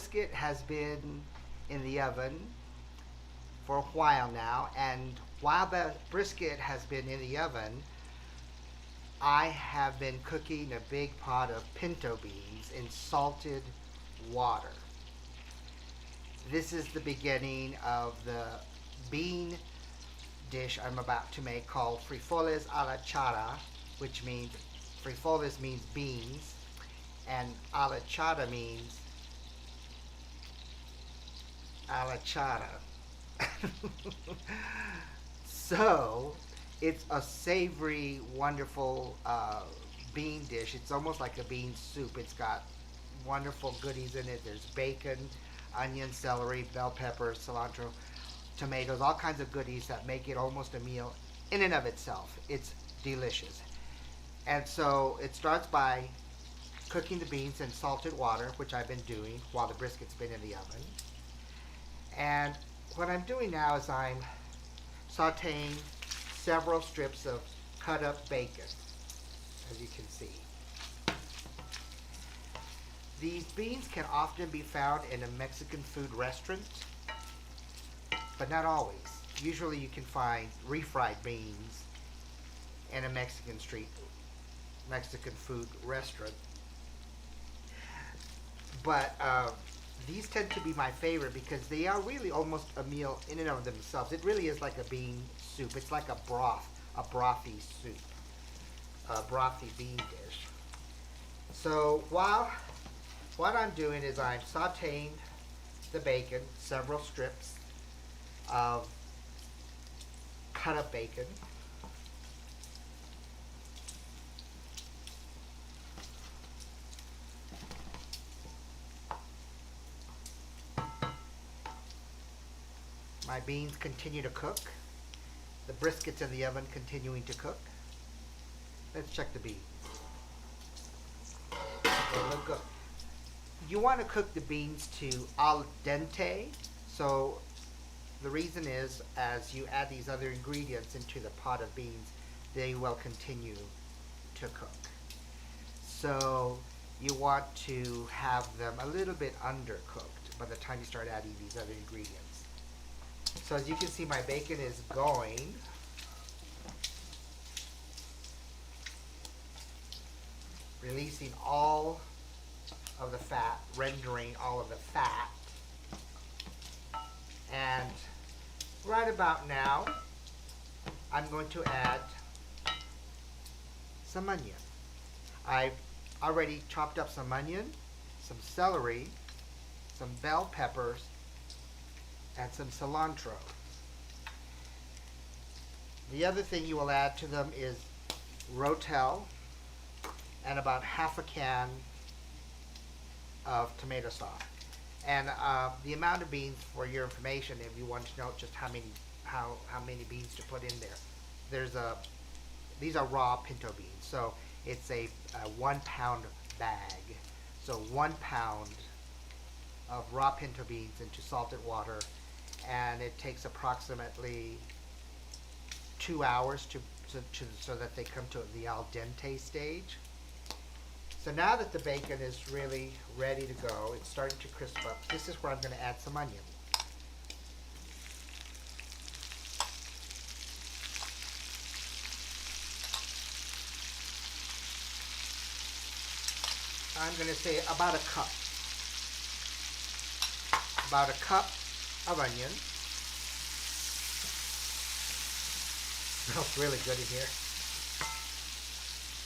brisket has been in the oven for a while now, and while the brisket has been in the oven, I have been cooking a big pot of pinto beans in salted water. This is the beginning of the bean dish I'm about to make called frijoles a la chara, which means frijoles means beans, and a la chara means a la chara. So it's a savory, wonderful bean dish. It's almost like a bean soup. It's got wonderful goodies in it. There's bacon, onion, celery, bell peppers, cilantro, tomatoes, all kinds of goodies that make it almost a meal in and of itself. It's delicious. And so it starts by cooking the beans in salted water, which I've been doing while the brisket's been in the oven. And what I'm doing now is I'm sauteing several strips of cut up bacon, as you can see. These beans can often be found in a Mexican food restaurant, but not always. Usually you can find refried beans in a Mexican food restaurant. But these tend to be my favorite because they are really almost a meal in and of themselves. It really is like a bean soup. It's like a broth, a brothy soup, a brothy bean dish. So what I'm doing is I'm sauteing the bacon, several strips of cut up bacon. My beans continue to cook. The brisket's in the oven continuing to cook. Let's check the beans. They look good. You want to cook the beans to al dente. So the reason is, as you add these other ingredients into the pot of beans, they will continue to cook. So you want to have them a little bit undercooked by the time you start adding these other ingredients. So as you can see, my bacon is going. Releasing all of the fat, rendering all of the fat. And right about now, I'm going to add some onion. I've already chopped up some onion, some celery, some bell peppers, and some cilantro. The other thing you will add to them is rotel and about half a can of tomato sauce. And the amount of beans, for your information, if you want to know just how many beans to put in there, these are raw pinto beans, so it's a 1 pound bag. So 1 pound of raw pinto beans into salted water, and it takes approximately 2 hours so that they come to the al dente stage. So now that the bacon is really ready to go, it's starting to crisp up. This is where I'm going to add some onion. I'm going to say about a cup. About a cup of onion. Smells really good in here.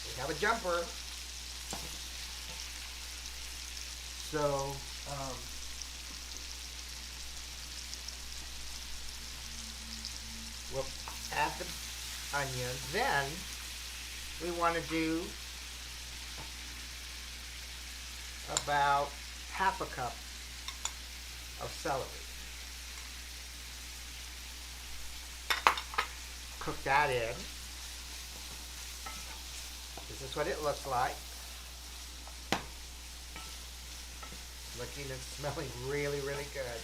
We have a jumper. So, we'll add the onion. Then we want to do about half a cup of celery. Cook that in. This is what it looks like. Looking and smelling really, really good.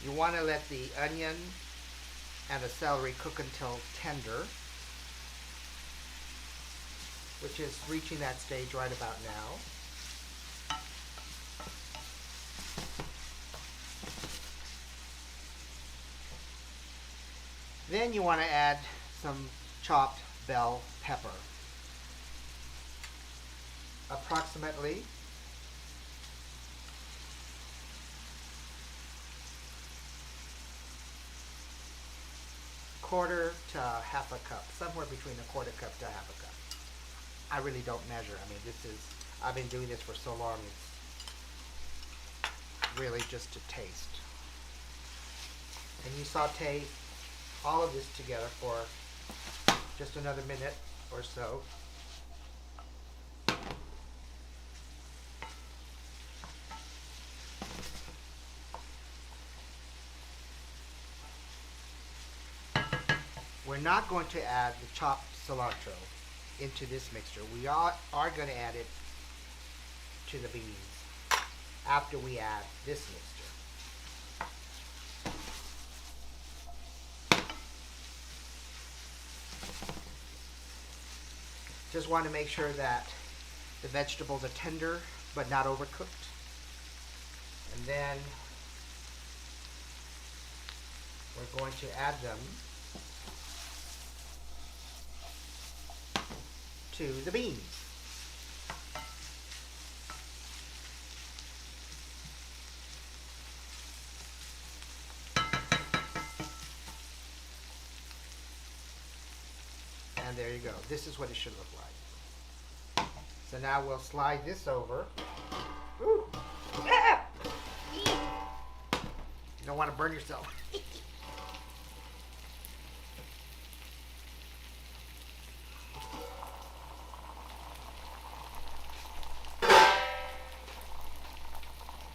You want to let the onion and the celery cook until tender, which is reaching that stage right about now. Then you want to add some chopped bell pepper. Approximately quarter to half a cup, somewhere between a quarter cup to half a cup. I really don't measure. I mean, I've been doing this for so long, it's really just to taste. And you saute all of this together for just another minute or so. We're not going to add the chopped cilantro into this mixture. We are going to add it to the beans after we add this mixture. Just want to make sure that the vegetables are tender but not overcooked. And then we're going to add them to the beans. And there you go. This is what it should look like. So now we'll slide this over. Ooh. Ah! You don't want to burn yourself.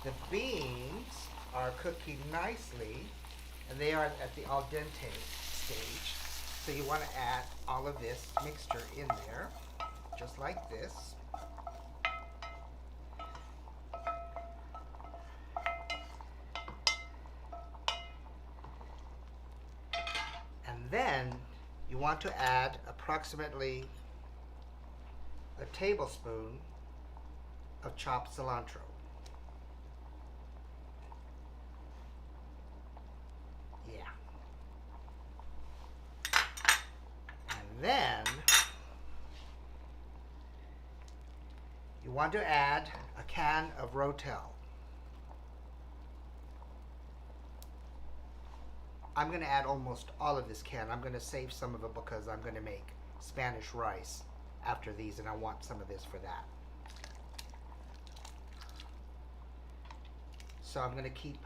The beans are cooking nicely, and they are at the al dente stage. So you want to add all of this mixture in there, just like this. And then you want to add approximately a tablespoon of chopped cilantro. Yeah. And then you want to add a can of Rotel. I'm going to add almost all of this can. I'm going to save some of it because I'm going to make Spanish rice after these, and I want some of this for that. So I'm going to keep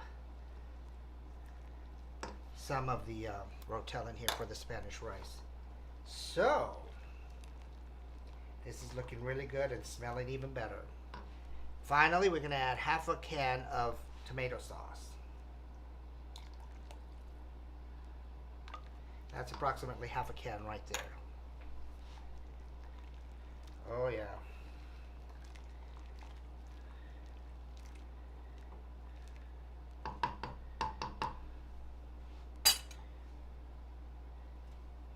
some of the Rotel in here for the Spanish rice. So this is looking really good and smelling even better. Finally, we're going to add half a can of tomato sauce. That's approximately half a can right there. Oh yeah.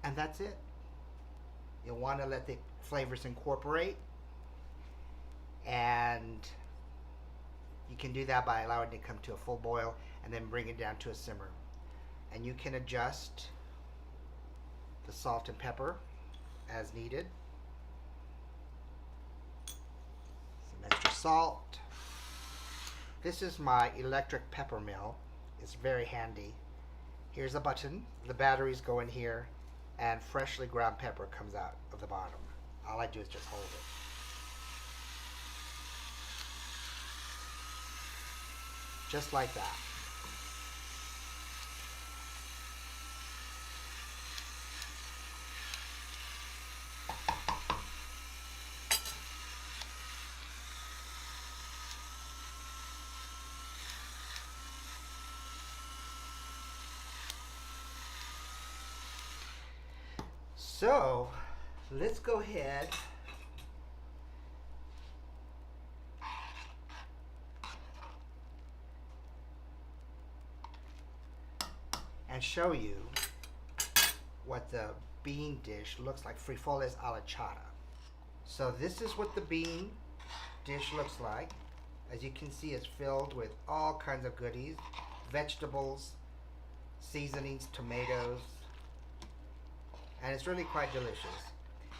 And that's it. You'll want to let the flavors incorporate, and you can do that by allowing it to come to a full boil and then bring it down to a simmer. And you can adjust the salt and pepper as needed. Some extra salt. This is my electric pepper mill. It's very handy. Here's a button. The batteries go in here, and freshly ground pepper comes out of the bottom. All I do is just hold it. Just like that. So let's go ahead and show you what the bean dish looks like, frijoles a la chata. So this is what the bean dish looks like. As you can see, it's filled with all kinds of goodies, vegetables, seasonings, tomatoes, and it's really quite delicious.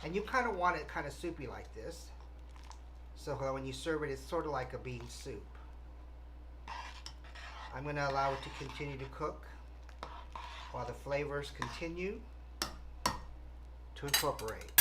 And you kind of want it kind of soupy like this, so when you serve it, it's sort of like a bean soup. I'm going to allow it to continue to cook while the flavors continue to incorporate.